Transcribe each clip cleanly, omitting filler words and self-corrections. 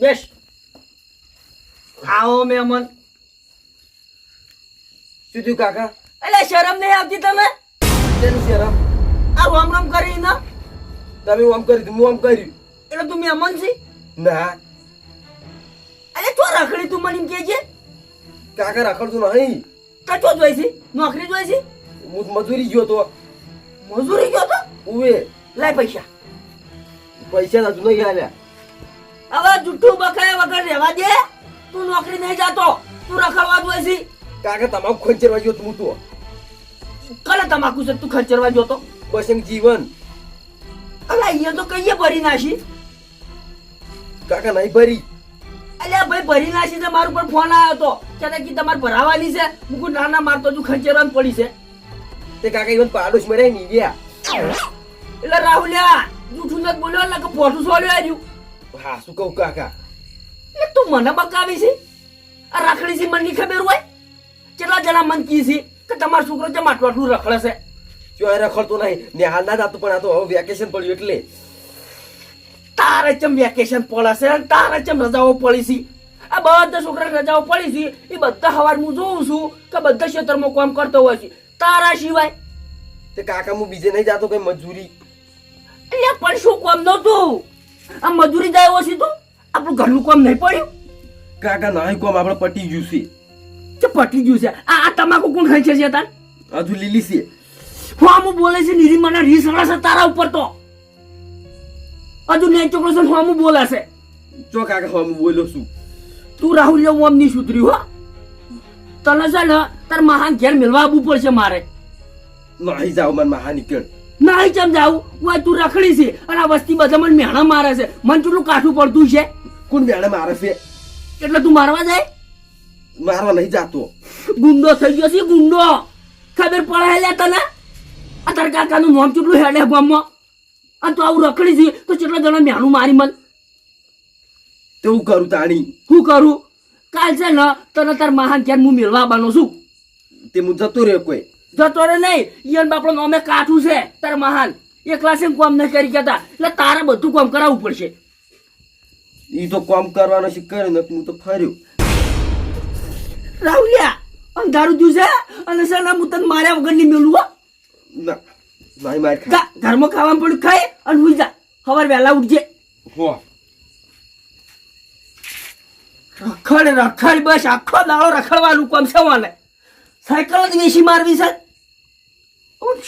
બેસ. આવો મહેમાન. શું થયું કાકા? એટલે શરમ નહીં આવતી તમે? શેની શરમ? આ રોમ રોમ કરી ના તમે આમ કરી હું આમ કર્યું. એટલે તું મહેમાન છે? ના અરે તો રખડી તું મને એમ કે છે કાકા રખડતું નહીં. તો ચો જોઈ છે? નોકરી જોઈ છે? હું મજૂરી ગયો તો. મજૂરી ગયો તો? ઉવે લાય પૈસા. પૈસા હજુ નહીં આલ્યા. હવે જુઠ્ઠું બકાય વગર રહેવા દે. તું નોકરી નહીં જાતો, તું રખડવા જોઈ છે. કાકા તમાકુ ખંચરવા ગયો તું તો. કલે તમાકુ છે તું ખર્ચરવા જોતો? બસ એમ જીવન. અલા અહીંયા તો કઈએ ભરી નાખી. કાકા નહીં ભરી. અલ્યા ભાઈ ભરી નાખી છે. મારું પર ફોન આવ્યો હતો કે તમારે ભરાવાની છે. મુકુ નાના મારતો તું ખંચરવાની પડી છે. તે કાકા ઈવન પાડોશ મરે નહીં ગયા. એટલે રાહુલ્યા જૂઠું નથી બોલ્યો એટલે કે ફોટું સોલ્યો આવ્યું. હા શું કહું કાકા? એટલે તું મને બકાવી છે? આ રાખડી છે મને ખબર હોય? કેટલા જણા મન કી છે કે તમારો છોકરો જેમ આટલું આટલું રખડે છે? જો એ રખડતો નહીં ને હાલ ના જાતું પણ આ તો હવે વેકેશન પડ્યું એટલે. તારે ચમ વેકેશન પડે છે અને તારે ચમ રજાઓ પડી છે? આ બધા છોકરા રજાઓ પડી છે એ બધા સવાર હું જોઉં છું કે બધા ક્ષેત્રમાં કામ કરતો હોય છે. તારા સિવાય તે કાકા હું બીજે નહીં જાતો કઈ મજૂરી. એટલે પણ શું કામ નતું? આ મજૂરી જાય છે તું? આપણું ઘરનું કામ નહીં પડ્યું? કાકા નહીં કોમ આપણે પટી ગયું છે. તે પટી ગયું છે. આ તમાકુ કોણ ખાય છે તાર? હજુ લીલી છે. હું બોલે છે નીરી મને રીસ રડે છે તારા ઉપર તો. હજુ ને છોકરો છે હું બોલે છે. જો કાકા હું બોલ્યો છું. તું રાહુલ ઓમ ની સુધર્યું હો. તને છે ને તાર મહાન ઘેર મેળવા આવવું પડશે મારે. નહીં જાવ મને મહા નીકળ. નહીં ચમ જાવું? ઓય તું રખડી છે અને આ વસ્તી બધા મને મેણા મારે છે. મને કેટલું કાઠું પડતું છે. કોણ બેડે મારે છે? એટલે તું મારવા જાય? મારવા નહીં જાતો. ગુંડો થઈ ગયો છે ગુંડો. ખબર પડે લે તને? આ તાર કાકાનું નામ કેટલું હેડે ગામમાં. આ તો આવું રખડી છે તો કેટલા જણા મેણું મારી મન. તેવું કરું તાણી. શું કરું? કાલ છે ને તને તાર મહાન ઘેર હું મેળવા આવવાનો છું. તે હું જતો રહ્યો કોઈ. જતો રે નહીં. ઈયન બાપડો નામે કાઠું છે તાર મહાન. એકલા છે કામ નહીં કરી ગયા એટલે તારે બધું કામ કરાવવું પડશે. ઈ તો કામ કરવાનો છે કરે ને હું તો ફર્યો. રાહુલિયા અંધારું થયું છે અને છે ને હું તને માર્યા વગર નહીં મેલું હો. ના નહીં માર ખા. ઘરમાં ખાવાનું પડ્યું ખાય અને હુઈ જા. સવાર વહેલા ઉઠજે. હો રખડ બસ આખો દાડો રખડવાનું કામ છે મને. સાયકલ જ વેચી મારવી છે.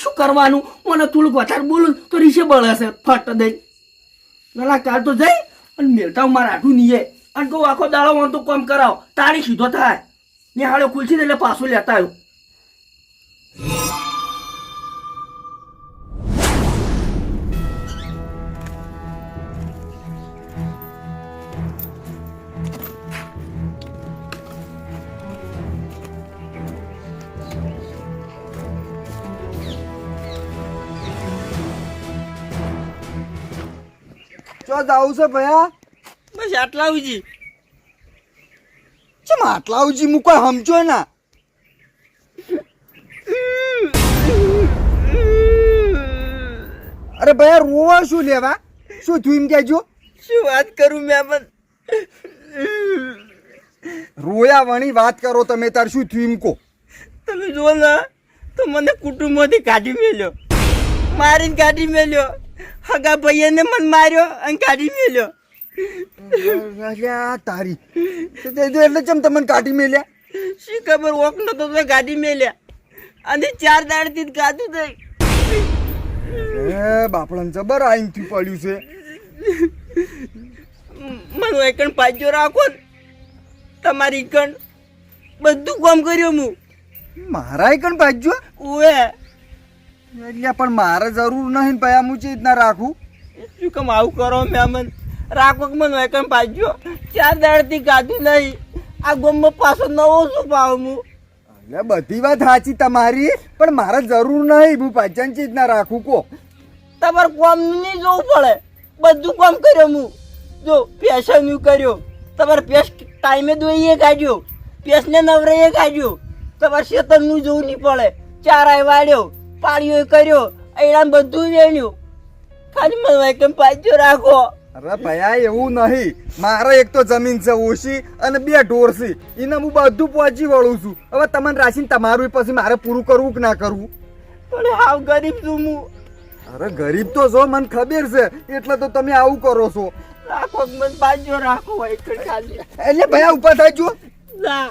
શું કરવાનું? મને થોડુંક વધારે બોલું તો રીસે બળે છે ફટ દઈ. પેલા કાલ તો જઈ અને મેળતા મારે આઠું નહીં અને કહું આખો દાડો મને તો કામ કરાવો તાળી સીધો થાય. નિહાળો ખુલશે ને એટલે પાછું લેતા આવ્યો. ચો જાવું છે ભયા? બસ આટલા ઉજી. ચમ આટલા ઉજી હું કોઈ સમજો ના. અરે ભયા રોવા શું લેવા? શું થયું એમ કહેજો. શું વાત કરું મેમન? રોયા વણી વાત કરો તમે તાર શું થયું એમ કહો. તમે જુઓ ને તો મને કુટુંબમાંથી કાઢી મેલ્યો. મારીને કાઢી મેલ્યો. હગા ભાઈને મને માર્યો અને કાઢી મેલ્યો. તારી એટલે ચમ તમને કાઢી મેલ્યા? શી ખબર ઓક નતો તો ગાડી મેલ્યા અને 4 દાડથી ગાધું થઈ. બાપડન જબર આઈન થી પડ્યું છે. મને એકણ પાજો રાખો ને તમારી કણ બધું કામ કર્યું હું. મારા કણ ભાજ્યો? ઓએ એટલે પણ મારે જરૂર નહીં પયા હું ચીજ ના રાખું. શું કામ આવું કરો મેમન? રાખો કે મને એકણ પાજો. 4 દાડથી ગાધું નહીં. આ ગોમમાં પાછો નવો શું પાવ હું? એટલે બધી વાત સાચી તમારી પણ મારે જરૂર નહીં. હું પાચાન ચીજ ના રાખું કો. તમારે કામ નહીં જોવું પડે. બધું કામ કર્યો હું. જો પેશનું કર્યો. તમારે પેશ ટાઈમે દોઈએ કાઢ્યો. પેશને નવરાઈએ કાઢ્યો. તમારે શેતરનું જોવું નહીં પડે. ચારાય વાળ્યો. પાળીઓ કર્યો. એડા બધું વેણ્યું. ખાલી મને કેમ પાછો રાખો. અરે ભયા એવું નહીં, મારે એક તો જમીન છે ઓછી અને 2 ઢોર છે, એને હું બધું પહોંચી વળું છું. હવે તમને રાશિને તમારું પછી મારે પૂરું કરવું કે ના કરવું? પણ હાવ ગરીબ છું હું. અરે ગરીબ તો છો, મને ખબર છે, એટલે તો તમે આવું કરો છો. રાખો મને બાજુ રાખો હોય ખાલી. એટલે ભયા ઉપર થાય જો. ના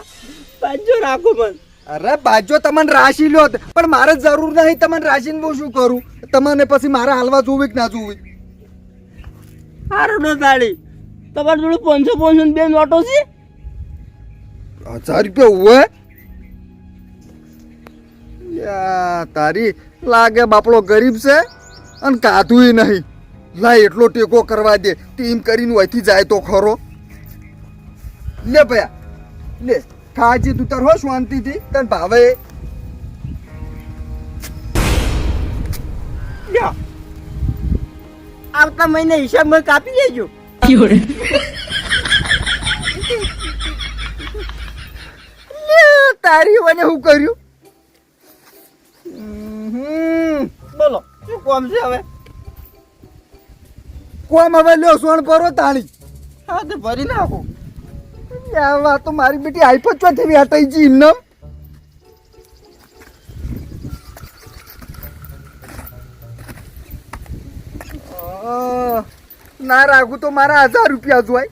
બાજુ રાખો મને. અરે બાજો તમને રાશિ લ્યો પણ મારે જરૂર નહીં. તમને રાશિને હું શું કરું? તમને પછી મારે હાલવા જોવી કે ના જોવી? સારું નો તાળી. તમારી જોડે 500 ની 2 નોટો છે? 1000 રૂપિયા હોય? યા તારી લાગે બાપડો ગરીબ છે અને કાધું નહીં. લાય એટલો ટેકો કરવા દે, ટીમ કરીને અહીંથી જાય તો ખરો. લે ભયા લે, ખાજી તું તાર હો શાંતિથી, તને ભાવે. લ્યો. આવતા મહિને હિસાબમાં કાપી લેજો. તારી મને શું કર્યું? બોલો શું કામ છે હવે? કોમ હવે લ્યો સોણ પરો તાણી. હા તો ભરી નાખો. આ વાત તો મારી બેટી આઈફો ચોથી વેટાઈ જી ઇન્નમ. ના રાખું તો મારા 1000 રૂપિયા જોય.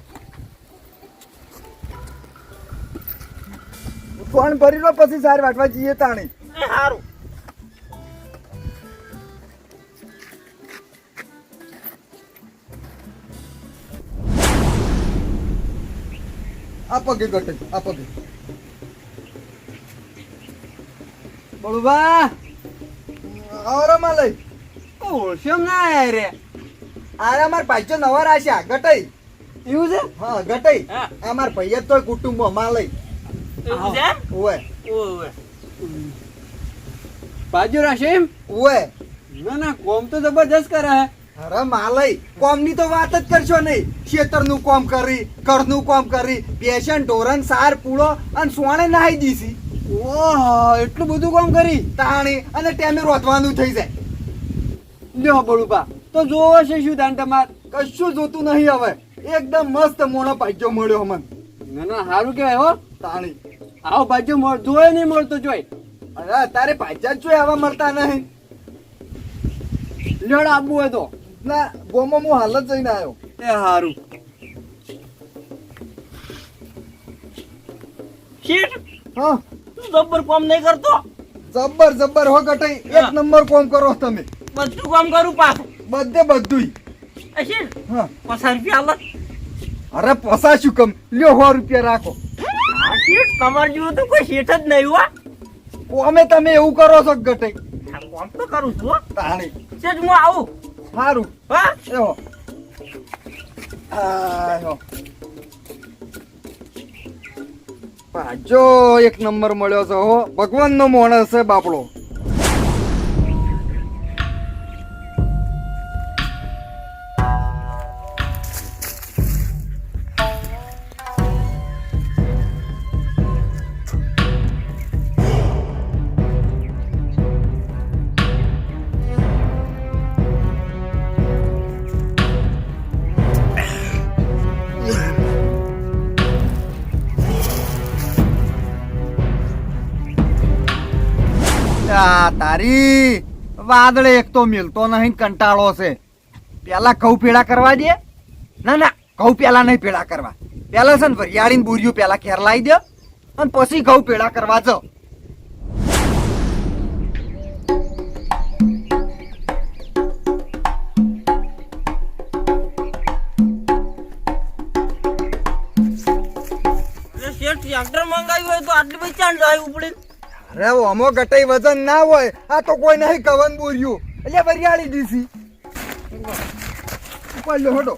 ફોન ભરી લો પછી સાર વાટવા જઈએ તાણી. સારું. આ પગે ગટે આ પગે. બળુબા આવરામાં લઈ. ઓળખ્યો ના આયા રે. આરા માર પાછો નવા રાશ્યા ગટઈ. એવું છે? હા ગટઈ. હા. આ માર ભૈયા તોય કુટુંબમાં માં લઈ. એવું છે? ઓય ઓવે. બાજુ રાશે એમ? ઓય. ના ના કોમ તો જબરજસ્ત કરે હે. અરે માલય કોમની તો વાત જ કરશો નહીં. ખેતરનું કોમ કરી, ઘરનું કોમ કરી, પેશન ઢોરણ સાર પૂળો અને સોણે નાહી દીધી. ઓહો એટલું બધું કામ કરી. તાણી અને ટેમે રોધવાનું થઈ જાય. લ્યો બળુબા તો જોવો છે શું દાન તમાર? કશું જોતું નહીં હવે. એકદમ મસ્ત મોણો પાછો મળ્યો મન. ના ના સારું કહેવાય હો. તાણી આવો બાજુ જોય નહીં મળતો જોય. અરે તારે પાછા જ જોઈ આવા મળતા નહીં. લેડ આપવું હોય તો. ના ગોમાં હું હાલ જ જઈને આવ્યો. એ સારું. શેઠ હા તું જબ્બર કામ નહીં કરતો? જબ્બર જબ્બર હો ગટાઈ. એક નંબર કોમ કરો તમે. બધું કામ કરું પાછું. બધે બધુંય. શેઠ હા 50 રૂપિયા આલો. અરે પસાશું કમ લ્યો 100 રૂપિયા રાખો. હા શેઠ તમારે જેવું તો કોઈ શેઠ જ નહીં હો. કોમે તમે એવું કરો છો ગટાઈ. આ કામ તો કરું છું હો. તાણી શેઠ હું આવું. સારું. હા એહો આયો પાજો એક નંબર મળ્યો છે હો. ભગવાનનો માણસ છે બાપડો. તારી વાદળે એક તો મિલતો નહીં, કંટાળો છે. પેલા ઘઉં પેડા કરવા દે. ના ના ઘઉં પેલા નહીં પેડા કરવા. પેલા છે ને વરિયાળીને બુરિયું પેલા ખેર લાવી દે અને પછી ઘઉં પેડા કરવા જાઓ. શેઠ ટ્રેક્ટર મંગાવ્યું હોય તો આટલી બધી ચાંદ લાવવું પડે. અરે અમો ગટાઈ વજન ના હોય. આ તો કોઈ નહીં કવન બુરિયું એટલે વરિયાળી દીધી. ઉપર લો હટો.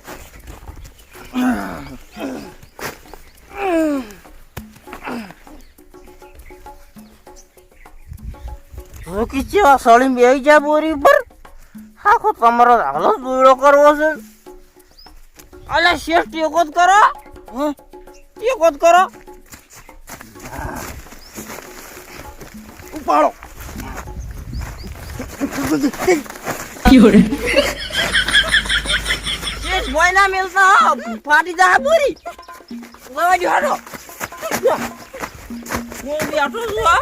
રોકી છે સળી બેહી જા બોરી ઉપર. આખો તમારો હાલો દોડો કરવો છે. અલે શેઠ ટેકો જ કરો. ટેકો જ કરો. ઉપાડો. શેઠ શેઠ ભોય ના મેલતા હો ફાટી જાય પૂરી લવા જો હાડો હું બેઠો છું હા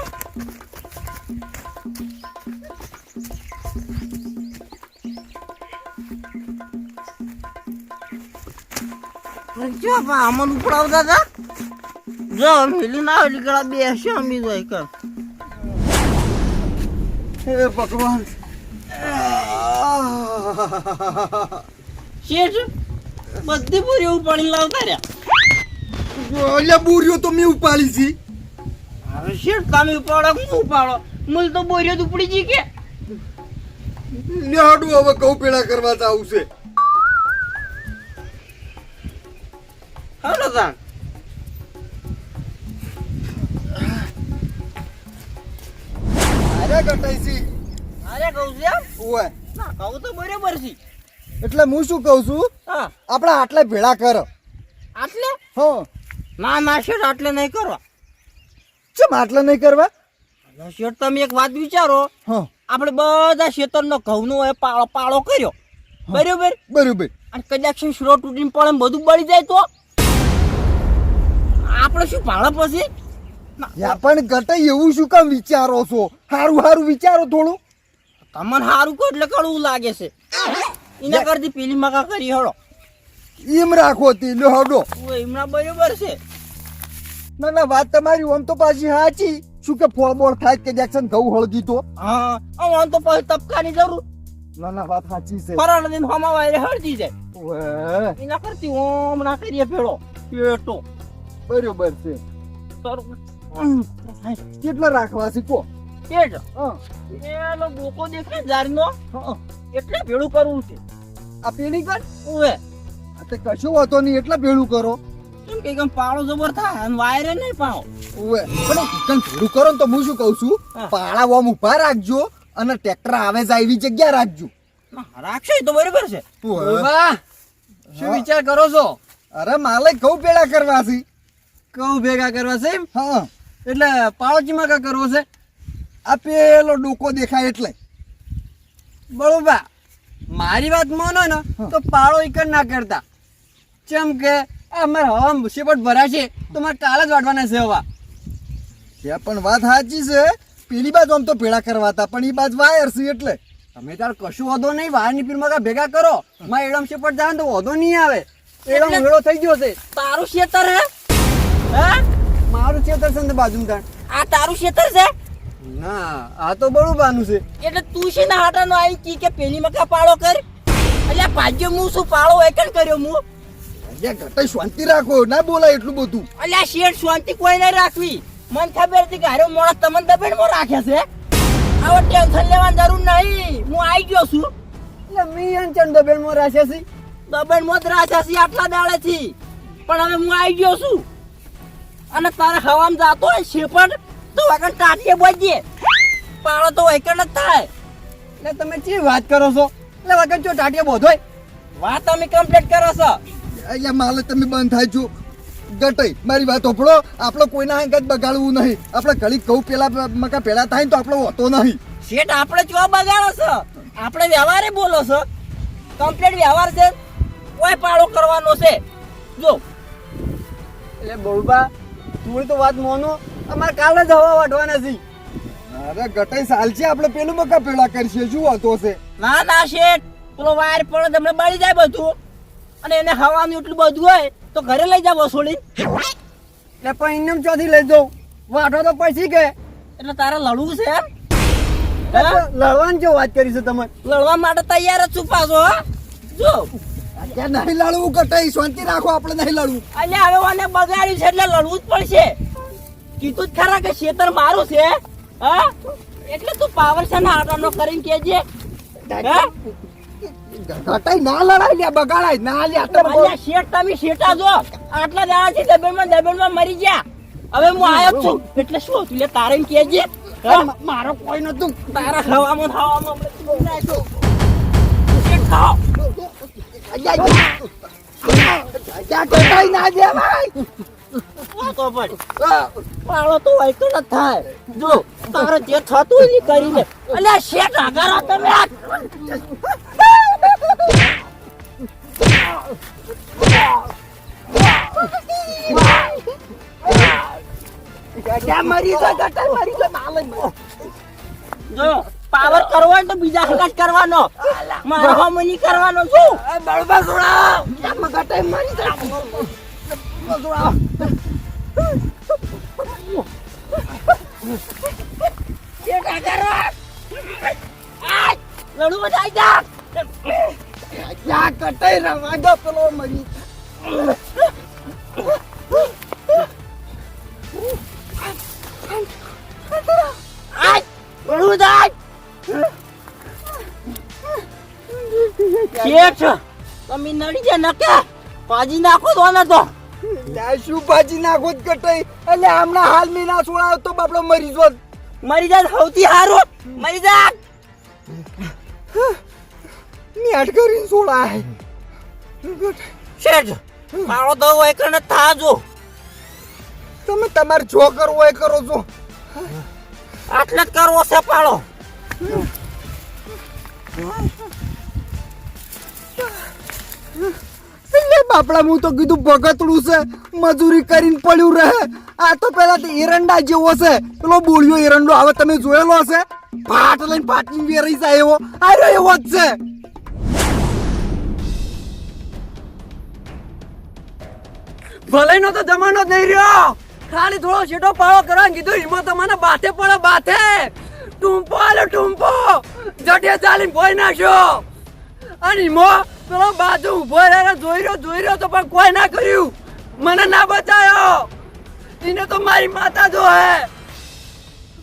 જો પા અમન ઉપડાવતા હતા જો મિલી ના ઓલી ગળા બેસ્યો અમી જોઈ કર હે ભગવાન શેઠ બધી પૂરી ઉપાડી લાવતા રહ્યા ઓલે બુરીઓ તો મેં ઉપાડી છી હવે શેઠ તમે ઉપાડો હું ઉપાડો મુલ તો બોર્યો તો ઉપડી જી કે નેહાડું હવે કઉ પેડા કરવા જાવું છે હાલો તાન અરે ગટાઈ છી અરે કહું છું એમ ઓય ના કહું તો બરાબર છે એટલે હું શું કહું છું હા આપણે આટલા ભેળા કર આટલે હા ના ના શેઠ આટલે નહીં કરવા ચમ આટલા નહીં કરવા હવે શેઠ તમે એક વાત વિચારો હા આપણે બધા ખેતરનો ઘઉંનો એ પાળો પાળો કર્યો બરાબર બરોબર અને કદાચ શીરો તૂટીને પડે ને બધું બળી જાય તો આપણે શું ભાડા પછી યા પણ ગટાઈ એવું શું કામ વિચારો છો હારું હારું વિચારો થોડું તમને સારું કહો એટલે કડવું લાગે છે એના કરતી પેલી મકા કરી હળો એમ રાખો તે લો હડો એમના બરોબર છે ના ના વાત તમારી આમ તો પાછી સાચી શું કે ફોરબોલ થાય કે જેક્શન ઘઉં હળગી તો હા આમ તો પછી તપકાની જરૂર ના ના વાત સાચી છે ફરાળ દિન હમા વાયરે હળજી જાય ઓએ, એના કરતી ઓમ ના કરીએ પેલો પેટો બરોબર છે કેટલા રાખવા છે કો પેટ હા એનો ડોકો દેખાય જારનો હા. એટલે ભેળું કરવું છે આ પેલી કર ઓવે આ તે કશું હોતો નહીં એટલા ભેળું કરો કેમ કે એકદમ પાળો જબર થાય અને વાયરે નહીં પાવો ઓએ પણ ચિકન ભેળું કરો ને તો હું શું કહું છું હા. પાળા ઓમ ઉભા રાખજો અને ટ્રેક્ટર આવે જાય એવી જગ્યા રાખજો ના, રાખશે એ તો બરોબર છે ઓએ. વાહ શું વિચાર કરો છો અરે માલે ઘઉં પેડા કરવા છે કઉ ભેગા કરવા છે એમ હા એટલે પાવચીમાં કા કરવો છે આ પેલો ડોકો દેખાય એટલે બરોબર મારી વાત માનો ને તો પાળો એકર ના કરતા જેમ કે આ મારે હવા શેપટ ભરાશે તો મારે કાલે જ વાટવાના છે હવા ત્યાં પણ વાત સાચી છે પેલી બાજુ આમ તો પેડા કરવા હતા પણ એ બાજુ વાયર છે એટલે તમે તાર કશું વધો નહીં વારની પીરમાં કા ભેગા કરો મારે એડમ શેપટ જાય ને તો વધો નહીં આવે એડમ એટલે- વેળો થઈ ગયો છે તારું ખેતર હે હા મારું ચેતર છે ને બાજુ તાર આ તારું ખેતર છે ના આ તો બળું બાનું છે એટલે તું છે ને હાટાનો આવી કી કે પેલી મકા પાળો કર એટલે ભાગ્ય હું શું પાળો એકણ કર્યો હું અહીંયા ઘટાઈ શાંતિ રાખો ના બોલાય એટલું બધું એટલે આ શેઠ શાંતિ કોઈ નહીં રાખવી મને ખબર હતી કે હારો મોણસ તમને દબેડમાં રાખે છે આવો ટેન્શન લેવાની જરૂર નહીં હું આવી ગયો છું એટલે મી અંચન દબેણમાં રાખ્યા છે દબેડમાં જ રાખ્યા છે આટલા દાડેથી પણ હવે હું આવી ગયો છું અને તારે હવામાં જાતો હોય શેપટ તો વાગણ ટાટીએ બોજે પાળો તો એકણ જ થાય એટલે તમે ચી વાત કરો છો એટલે વગર જો ટાટિયા બોધોય વાત તમે કમ્પ્લીટ કરો છો અહીંયા માલે તમે બંધ થાય છો ગટાઈ મારી વાત ઓપડો આપણે કોઈના અંગત બગાડવું નહીં આપણે ઘડી કહું પેલા મકા પેલા થાય ને તો આપણો હોતો નહીં શેઠ આપણે કેવા બગાડો છો આપણે વ્યવહારે બોલો છો કમ્પ્લીટ વ્યવહાર છે કોઈ પાળો કરવાનો છે જો એટલે બળુબા થોડી તો વાત મોનો અમારે કાલે જ હવા વાટવાના છે અરે ગટાઈ સાલ છે આપણે પેલું મકા પેલા કરશે શું હોતો છે ના ના શેઠ પેલો વાયર પડે તમને બળી જાય બધું અને એને હવાનું એટલું બધું હોય તો ઘરે લઈ જાવ વસોડી એટલે પણ એમને ચોથી લઈ જાઉં વાટો તો પછી કે એટલે તારે લડવું છે એમ એટલે લડવાની જો વાત કરી છે તમે લડવા માટે તૈયાર જ છું પાછો હા જો ત્યાં નહીં લડવું ગટાઈ શાંતિ રાખો આપણે નહીં લડવું અલ્યા હવે મને બગાડ્યું છે એટલે લડવું જ પડશે કીધું જ ખરા કે ખેતર મારું છે હા એટલે તું પાવર છે ને આટાનો કરીને કેજે હા ગટાઈ ના લડાય લ્યા બગાડાય ના લ્યા તો અલ્યા શેઠ તમે શેઠા જો આટલા દાડાથી દબેણમાં મરી ગયા હવે હું આયો જ છું એટલે શું તું લે તારે એમ કેજે હા? મારો કોઈ નતું તારા ખાવામાં હમણાં નાખ્યો શેઠ ખાઓ ગટાઈ ના દેવાય તો પડી પાળો તો વૈકલ જ થાય જો તારે જે થતું હોય એ કરી લે અલ્યા શેઠ આગારો તમે ક્યાં મરી જાય ગટર મરી જાય માલ જો પાવર કરવો હોય તો બીજા હંગાત કરવાનો મારો હમ નહીં કરવાનો શું બળબા છોડાવ ક્યાં ગટર મરી જાય ये क्या कर रहा है? लड़ू बजाई जा क्या करते रहा दो पेलो मरी लड़ू बजाई શેઠ તમે નડી છે નકે પાજી નાખો તો ને તો શું ભાજી નાખો જ કટાઈ એટલે હમણાં હાલ મી ના છોડાયો તો બાપડો મરી જોત મરી જાય સૌથી સારું મરી જા નેટ કરીને છોડાય શેઠ મારો તો હોય કને થાજો તમે તમારે જો કરવો એ કરો છો આટલે જ કરવો છે પાડો એટલે બાપડા હું તો કીધું ભગતડું છે મજૂરી કરીને પડ્યું રહે આ તો પેલા તો એરંડા જેવો છે પેલો બોળિયો એરંડો હવે તમે જોયેલો હશે ફાટ લઈને ફાટની વેરી જાય એવો આ રહ્યો એવો જ છે ભલે નો તો જમાનો જ નહીં રહ્યો ખાલી થોડો છેટો પાળો કરવાનું કીધું હિંમત તમને બાથે પડે બાથે ટૂંપો આલો ટૂંપો જડે ચાલીને ભોય નાખ્યો અને હિમો પેલો બાજુ ઉભો રહે જોઈ રહ્યો તો પણ કોઈ ના કર્યું મને ના બચાયો એને તો મારી માતા જો હે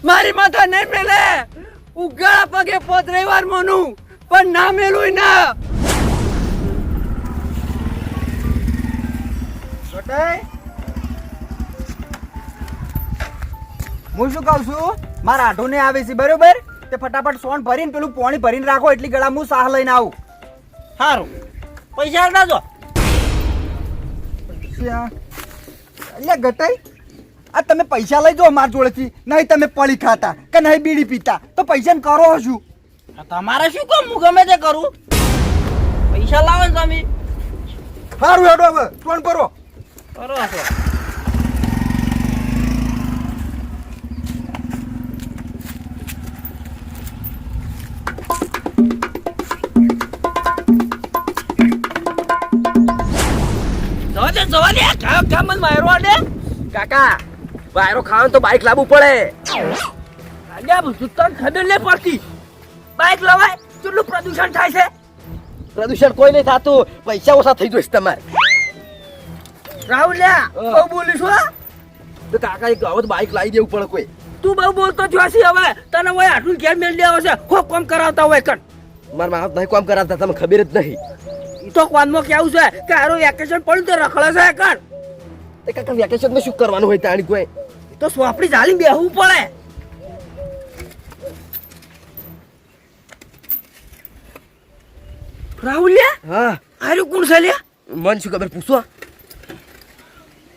મારી માતા નહીં મેલે ઉગાડા પગે પોતરેવાર મોનું પણ ના મેલું ના હું શું કહું છું મારા આઢો ને આવે છે બરોબર તે ફટાફટ સોન ભરીને પેલું પાણી ભરીને રાખો એટલી ગળા હું સાહ લઈને આવું સારું પૈસા ના જો એટલે ગટાઈ આ તમે પૈસા લઈ જાઓ મારા જોડેથી નહીં તમે પડી ખાતા કે નહીં બીડી પીતા તો પૈસા કરો શું તમારે શું કામ હું ગમે તે કરું પૈસા લાવો ને તમે સારું હેડો હવે સોન ભરો કરો છો જવા દે કામ વાયરો આડે કાકા વાયરો ખાવાનું તો બાઈક લાવવું પડે અલ્યા બધું તને ખબર નહીં પડતી બાઈક લવાય કેટલું પ્રદૂષણ થાય છે પ્રદૂષણ કોઈ નહીં થતું પૈસા ઓછા થઈ જશે તમારે રાહુલ્યા બહુ બોલીશું હા તો કાકા એક આવો તો બાઈક લાવી દેવું પડે કોઈ તું બહુ બોલતો જોશી હવે તને હોય આટલું ઘેર મેળ લેવો છે ખોખ કામ કરાવતા હોય કણ મારા મા બાપ નહીં કામ કરાવતા તમને ખબર જ નહીં તો કોનમાં કેવું છે કે આરો વેકેશન પડ્યું તો રખડે છે કણ એ કાકા વેકેશનમાં શું કરવાનું હોય તાણી કોઈ તો સોપડી ઝાલી બેહવું પડે રાહુલ્યા હા આર્યું કોણ છે લ્યા મન શું ખબર પૂછો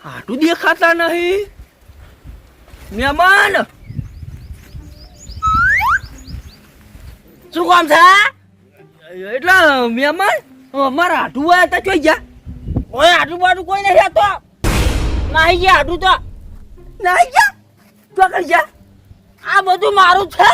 આટલું દેખાતા નહીં મહેમાન શું કામ છે એટલે મહેમાન અમારા હાટું હોય તો જોઈ જા ઓય હાટું બાટું કોઈ નહીં રહેતો નાહી ગયા હાટું તો નાહી ગયા તો કરી જા આ બધું મારું છે